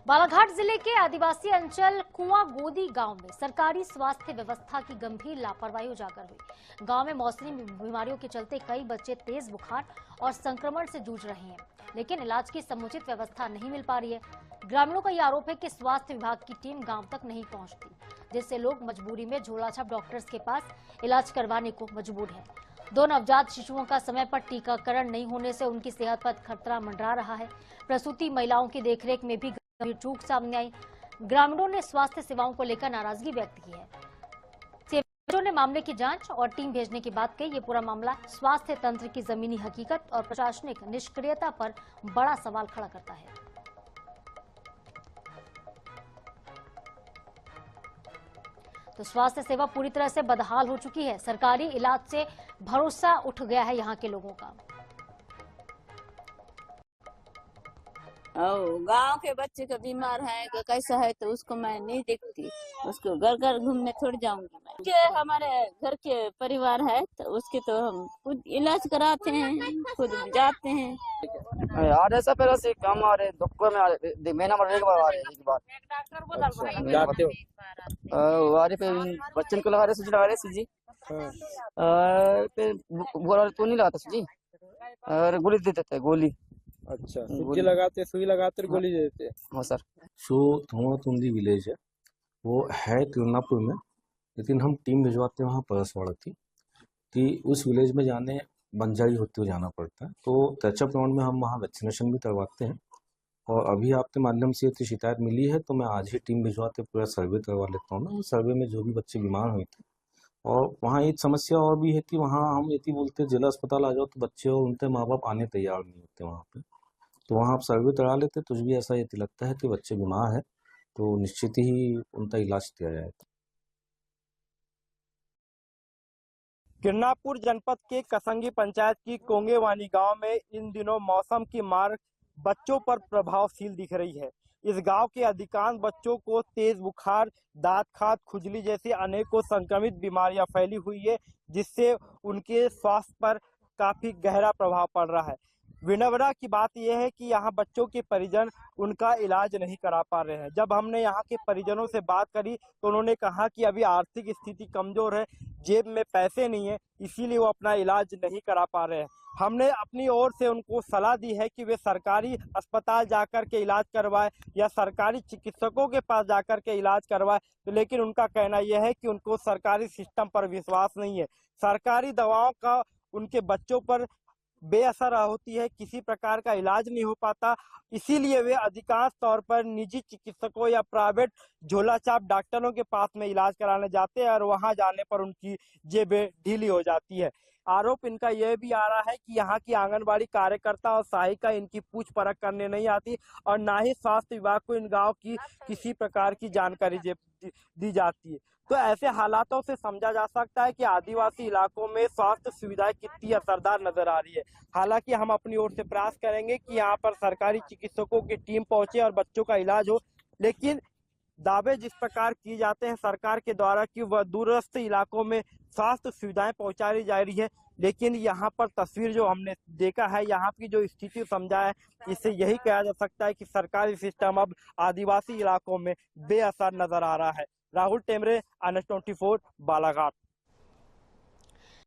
बालाघाट जिले के आदिवासी अंचल कुआं गोदी गांव में सरकारी स्वास्थ्य व्यवस्था की गंभीर लापरवाही उजागर हुई। गांव में मौसमी बीमारियों के चलते कई बच्चे तेज बुखार और संक्रमण से जूझ रहे हैं, लेकिन इलाज की समुचित व्यवस्था नहीं मिल पा रही है। ग्रामीणों का यह आरोप है कि स्वास्थ्य विभाग की टीम गांव तक नहीं पहुंचती, जिससे लोग मजबूरी में झोलाछाप डॉक्टर्स के पास इलाज करवाने को मजबूर हैं। दो नवजात शिशुओं का समय पर टीकाकरण नहीं होने से उनकी सेहत पर खतरा मंडरा रहा है। प्रसूति महिलाओं की देखरेख में भी गंभीर चूक सामने आई। ग्रामीणों ने स्वास्थ्य सेवाओं को लेकर नाराजगी व्यक्त की है। सेवाओं ने मामले की जांच और टीम भेजने की बात कही। ये पूरा मामला स्वास्थ्य तंत्र की जमीनी हकीकत और प्रशासनिक निष्क्रियता पर बड़ा सवाल खड़ा करता है। तो स्वास्थ्य सेवा पूरी तरह से बदहाल हो चुकी है। सरकारी इलाज से भरोसा उठ गया है यहाँ के लोगों का। गांव के बच्चे का बीमार है कैसा है तो उसको मैं नहीं देखती, उसको घर घर घूमने थोड़ी जाऊंगी मैं। के हमारे घर के परिवार है तो उसके तो हम खुद इलाज कराते हैं, खुद जाते हैं। यार ऐसा पहले से कम आ रहे दुख में आ रहे महीना में एक बार आ रहे एक बार जाते हो आ रहे पे बच्चन को लगा रहे सूजी पे बोला तो नहीं लगाता सूजी और गोली दे देते गोली। अच्छा, सूजी लगाते सुई लगाते गोली देते। हाँ सर। सो धुआंतुंदी विलेज है, वो है तिरुनापुर में, लेकिन हम टीम भिजवाते हैं वहाँ परसवाड़ा की कि उस विलेज में जाने बंजाई होते हुए जाना पड़ता है। तो टचअप राउंड में हम वहाँ वैक्सीनेशन भी करवाते हैं और अभी आपके माध्यम से ये शिकायत मिली है तो मैं आज ही टीम भिजवाते पूरा सर्वे करवा लेता हूँ ना। सर्वे में जो भी बच्चे बीमार हुए थे और वहाँ एक समस्या और भी है कि वहाँ हम यदि बोलते जिला अस्पताल आ जाओ तो बच्चे और उनके माँ बाप आने तैयार नहीं होते वहाँ पे। तो वहाँ आप सर्वे करा लेते तुझ भी ऐसा यदि लगता है कि बच्चे बीमार है तो निश्चित ही उनका इलाज किया जाएगा। किरनापुर जनपद के कसंगी पंचायत की कोंगेवानी गांव में इन दिनों मौसम की मार बच्चों पर प्रभावशील दिख रही है। इस गांव के अधिकांश बच्चों को तेज बुखार, दांत खाज, खुजली जैसी अनेकों संक्रमित बीमारियां फैली हुई है, जिससे उनके स्वास्थ्य पर काफी गहरा प्रभाव पड़ रहा है। विनम्रता की बात यह है कि यहाँ बच्चों के परिजन उनका इलाज नहीं करा पा रहे हैं। जब हमने यहाँ के परिजनों से बात करी तो उन्होंने कहा कि अभी आर्थिक स्थिति कमजोर है, जेब में पैसे नहीं है, इसीलिए वो अपना इलाज नहीं करा पा रहे हैं। हमने अपनी ओर से उनको सलाह दी है कि वे सरकारी अस्पताल जाकर के इलाज करवाए या सरकारी चिकित्सकों के पास जाकर के इलाज करवाए, तो लेकिन उनका कहना यह है कि उनको सरकारी सिस्टम पर विश्वास नहीं है। सरकारी दवाओं का उनके बच्चों पर बेअसर होती है, किसी प्रकार का इलाज नहीं हो पाता, इसीलिए वे अधिकांश तौर पर निजी चिकित्सकों या प्राइवेट झोलाछाप डॉक्टरों के पास में इलाज कराने जाते हैं और वहां जाने पर उनकी जेबें ढीली हो जाती है। आरोप इनका यह भी आ रहा है कि यहाँ की आंगनबाड़ी कार्यकर्ता और सहायिका इनकी पूछ परख करने नहीं आती और ना ही स्वास्थ्य विभाग को इन गाँव की किसी प्रकार की जानकारी दी जाती है। तो ऐसे हालातों से समझा जा सकता है कि आदिवासी इलाकों में स्वास्थ्य सुविधाएं कितनी असरदार नजर आ रही है। हालांकि हम अपनी ओर से प्रयास करेंगे कि यहाँ पर सरकारी चिकित्सकों की टीम पहुंचे और बच्चों का इलाज हो, लेकिन दावे जिस प्रकार किए जाते हैं सरकार के द्वारा कि वह दूरस्थ इलाकों में स्वास्थ्य सुविधाएं पहुंचाई जा रही है, लेकिन यहाँ पर तस्वीर जो हमने देखा है, यहाँ की जो स्थिति समझा है, इससे यही कहा जा सकता है कि सरकारी सिस्टम अब आदिवासी इलाकों में बेअसर नजर आ रहा है। राहुल टेमरे, NS24, बालाघाट।